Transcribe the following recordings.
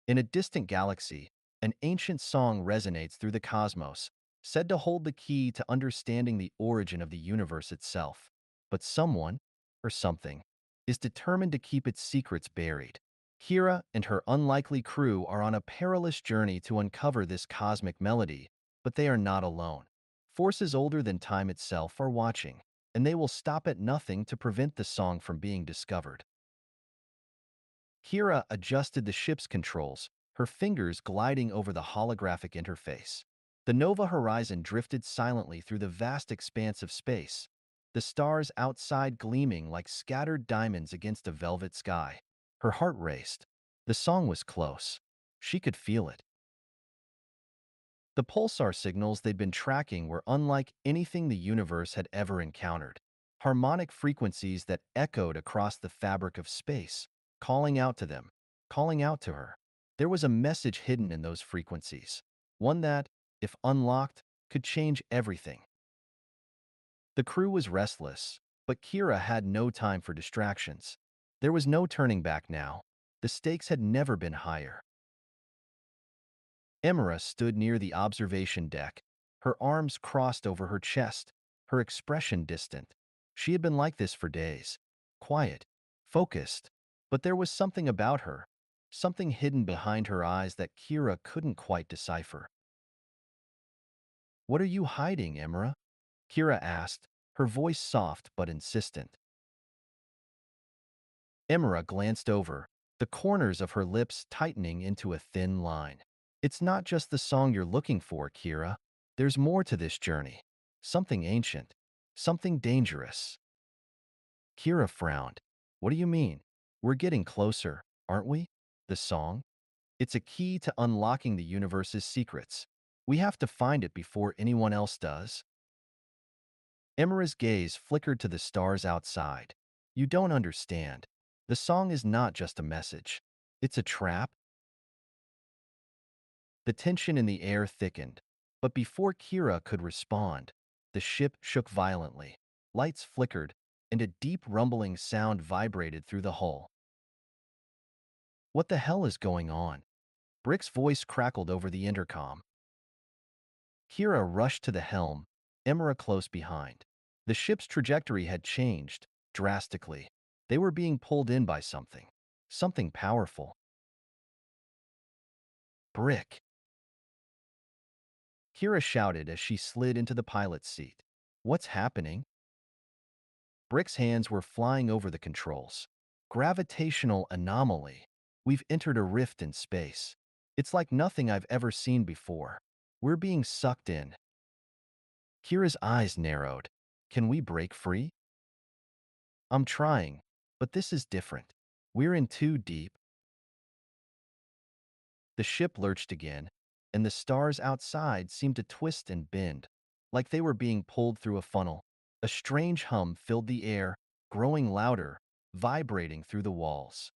In a distant galaxy, an ancient song resonates through the cosmos, said to hold the key to understanding the origin of the universe itself. But someone, or something, is determined to keep its secrets buried. Kira and her unlikely crew are on a perilous journey to uncover this cosmic melody, but they are not alone. Forces older than time itself are watching, and they will stop at nothing to prevent the song from being discovered. Kira adjusted the ship's controls, her fingers gliding over the holographic interface. The Nova Horizon drifted silently through the vast expanse of space, the stars outside gleaming like scattered diamonds against a velvet sky. Her heart raced. The song was close. She could feel it. The pulsar signals they'd been tracking were unlike anything the universe had ever encountered. Harmonic frequencies that echoed across the fabric of space, calling out to them, calling out to her. There was a message hidden in those frequencies, one that, if unlocked, could change everything. The crew was restless, but Kira had no time for distractions. There was no turning back now. The stakes had never been higher. Emira stood near the observation deck, her arms crossed over her chest, her expression distant. She had been like this for days, quiet, focused, but there was something about her, something hidden behind her eyes that Kira couldn't quite decipher. "What are you hiding, Emira?" Kira asked, her voice soft but insistent. Emira glanced over, the corners of her lips tightening into a thin line. "It's not just the song you're looking for, Kira. There's more to this journey. Something ancient. Something dangerous." Kira frowned. "What do you mean? We're getting closer, aren't we? The song? It's a key to unlocking the universe's secrets. We have to find it before anyone else does." Emira's gaze flickered to the stars outside. "You don't understand. The song is not just a message. It's a trap." The tension in the air thickened, but before Kira could respond, the ship shook violently. Lights flickered, and a deep rumbling sound vibrated through the hull. "What the hell is going on?" Brick's voice crackled over the intercom. Kira rushed to the helm, Emira close behind. The ship's trajectory had changed, drastically. They were being pulled in by something. Something powerful. "Brick!" Kira shouted as she slid into the pilot's seat. "What's happening?" Brick's hands were flying over the controls. "Gravitational anomaly. We've entered a rift in space. It's like nothing I've ever seen before. We're being sucked in." Kira's eyes narrowed. "Can we break free?" "I'm trying, but this is different. We're in too deep." The ship lurched again, and the stars outside seemed to twist and bend, like they were being pulled through a funnel. A strange hum filled the air, growing louder, vibrating through the walls.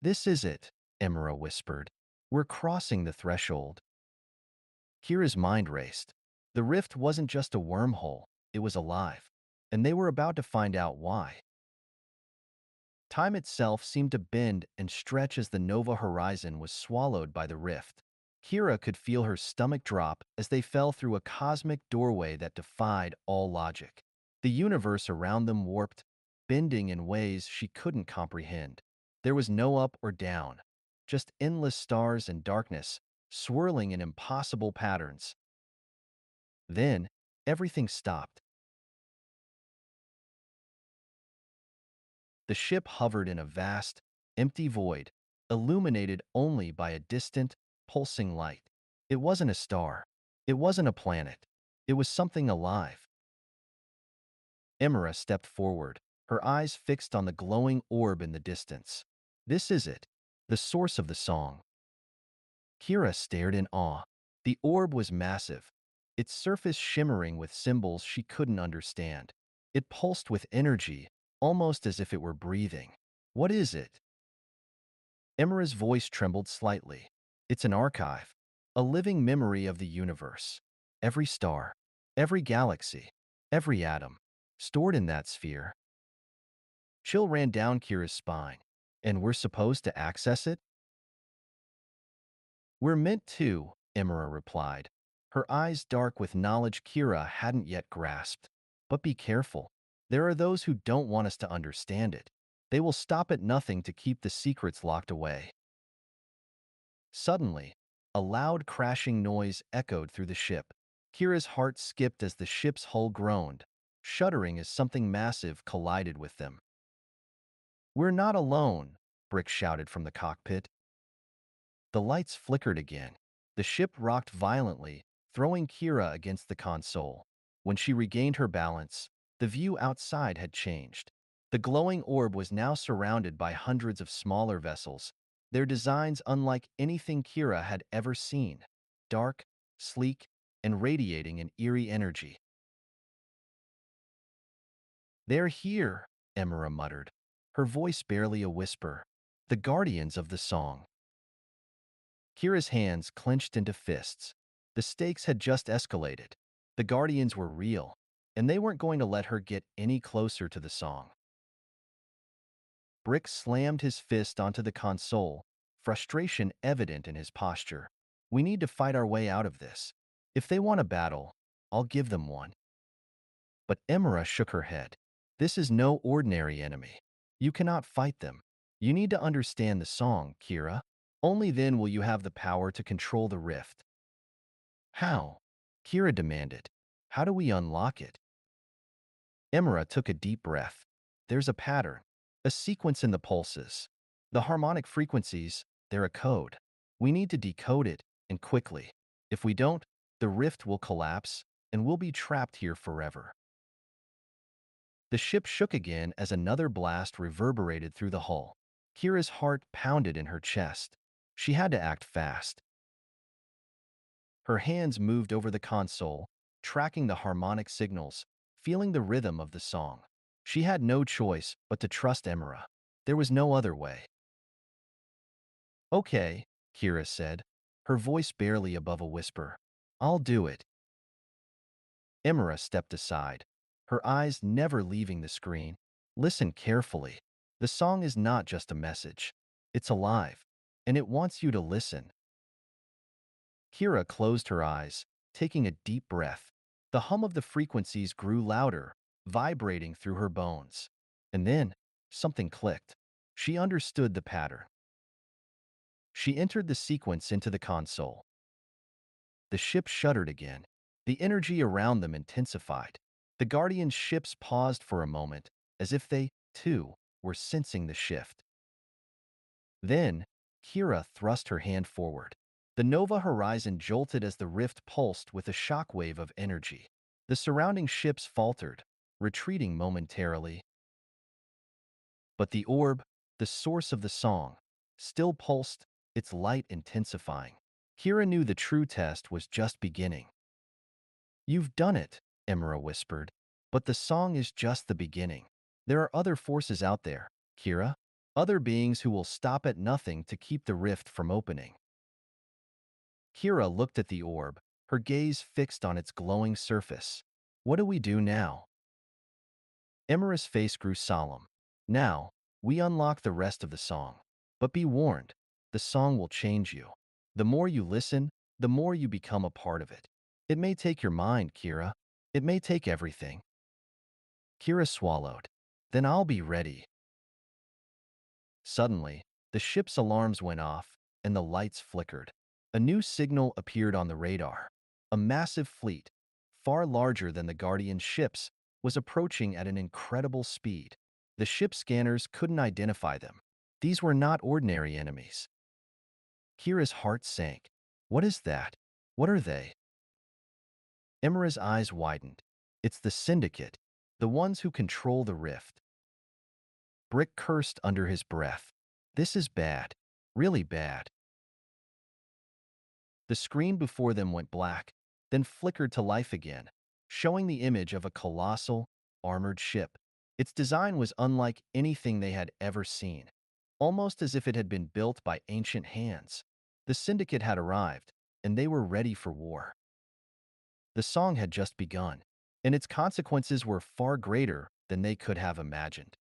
"This is it," Emira whispered. "We're crossing the threshold." Kira's mind raced. The rift wasn't just a wormhole, it was alive, and they were about to find out why. Time itself seemed to bend and stretch as the Nova Horizon was swallowed by the rift. Kira could feel her stomach drop as they fell through a cosmic doorway that defied all logic. The universe around them warped, bending in ways she couldn't comprehend. There was no up or down, just endless stars and darkness, swirling in impossible patterns. Then, everything stopped. The ship hovered in a vast, empty void, illuminated only by a distant, pulsing light. It wasn't a star. It wasn't a planet. It was something alive. Emira stepped forward, her eyes fixed on the glowing orb in the distance. "This is it, the source of the song." Kira stared in awe. The orb was massive, its surface shimmering with symbols she couldn't understand. It pulsed with energy, almost as if it were breathing. "What is it?" Emira's voice trembled slightly. "It's an archive, a living memory of the universe. Every star, every galaxy, every atom, stored in that sphere." Chill ran down Kira's spine. "And we're supposed to access it?" We're meant to, Emira replied, her eyes dark with knowledge Kira hadn't yet grasped. But be careful. There are those who don't want us to understand it. They will stop at nothing to keep the secrets locked away. Suddenly, a loud crashing noise echoed through the ship. Kira's heart skipped as the ship's hull groaned, shuddering as something massive collided with them. "We're not alone," Brick shouted from the cockpit. The lights flickered again. The ship rocked violently, throwing Kira against the console. When she regained her balance, the view outside had changed. The glowing orb was now surrounded by hundreds of smaller vessels, their designs unlike anything Kira had ever seen, dark, sleek, and radiating an eerie energy. "They're here," Emira muttered, her voice barely a whisper. "The guardians of the song." Kira's hands clenched into fists. The stakes had just escalated. The Guardians were real, and they weren't going to let her get any closer to the song. Brick slammed his fist onto the console, frustration evident in his posture. "We need to fight our way out of this. If they want a battle, I'll give them one." But Emira shook her head. "This is no ordinary enemy. You cannot fight them. You need to understand the song, Kira. Only then will you have the power to control the rift." "How?" Kira demanded. "How do we unlock it?" Emira took a deep breath. "There's a pattern, a sequence in the pulses. The harmonic frequencies, they're a code. We need to decode it, and quickly. If we don't, the rift will collapse, and we'll be trapped here forever." The ship shook again as another blast reverberated through the hull. Kira's heart pounded in her chest. She had to act fast. Her hands moved over the console, tracking the harmonic signals, feeling the rhythm of the song. She had no choice but to trust Emira. There was no other way. "Okay," Kira said, her voice barely above a whisper. "I'll do it." Emira stepped aside, her eyes never leaving the screen. "Listen carefully. The song is not just a message. It's alive, and it wants you to listen." Kira closed her eyes, taking a deep breath. The hum of the frequencies grew louder, vibrating through her bones. And then, something clicked. She understood the pattern. She entered the sequence into the console. The ship shuddered again. The energy around them intensified. The Guardian ships paused for a moment, as if they, too, were sensing the shift. Then, Kira thrust her hand forward. The Nova horizon jolted as the rift pulsed with a shockwave of energy. The surrounding ships faltered, retreating momentarily. But the orb, the source of the song, still pulsed, its light intensifying. Kira knew the true test was just beginning. "You've done it," Emira whispered. "But the song is just the beginning. There are other forces out there, Kira. Other beings who will stop at nothing to keep the rift from opening." Kira looked at the orb, her gaze fixed on its glowing surface. "What do we do now?" Emira's face grew solemn. "Now, we unlock the rest of the song. But be warned, the song will change you. The more you listen, the more you become a part of it. It may take your mind, Kira. It may take everything." Kira swallowed. "Then I'll be ready." Suddenly, the ship's alarms went off, and the lights flickered. A new signal appeared on the radar. A massive fleet, far larger than the Guardian ships, was approaching at an incredible speed. The ship scanners couldn't identify them. These were not ordinary enemies. Kira's heart sank. "What is that? What are they?" Emira's eyes widened. "It's the Syndicate, the ones who control the rift." Brick cursed under his breath. "This is bad. Really bad." The screen before them went black, then flickered to life again, showing the image of a colossal, armored ship. Its design was unlike anything they had ever seen, almost as if it had been built by ancient hands. The Syndicate had arrived, and they were ready for war. The song had just begun, and its consequences were far greater than they could have imagined.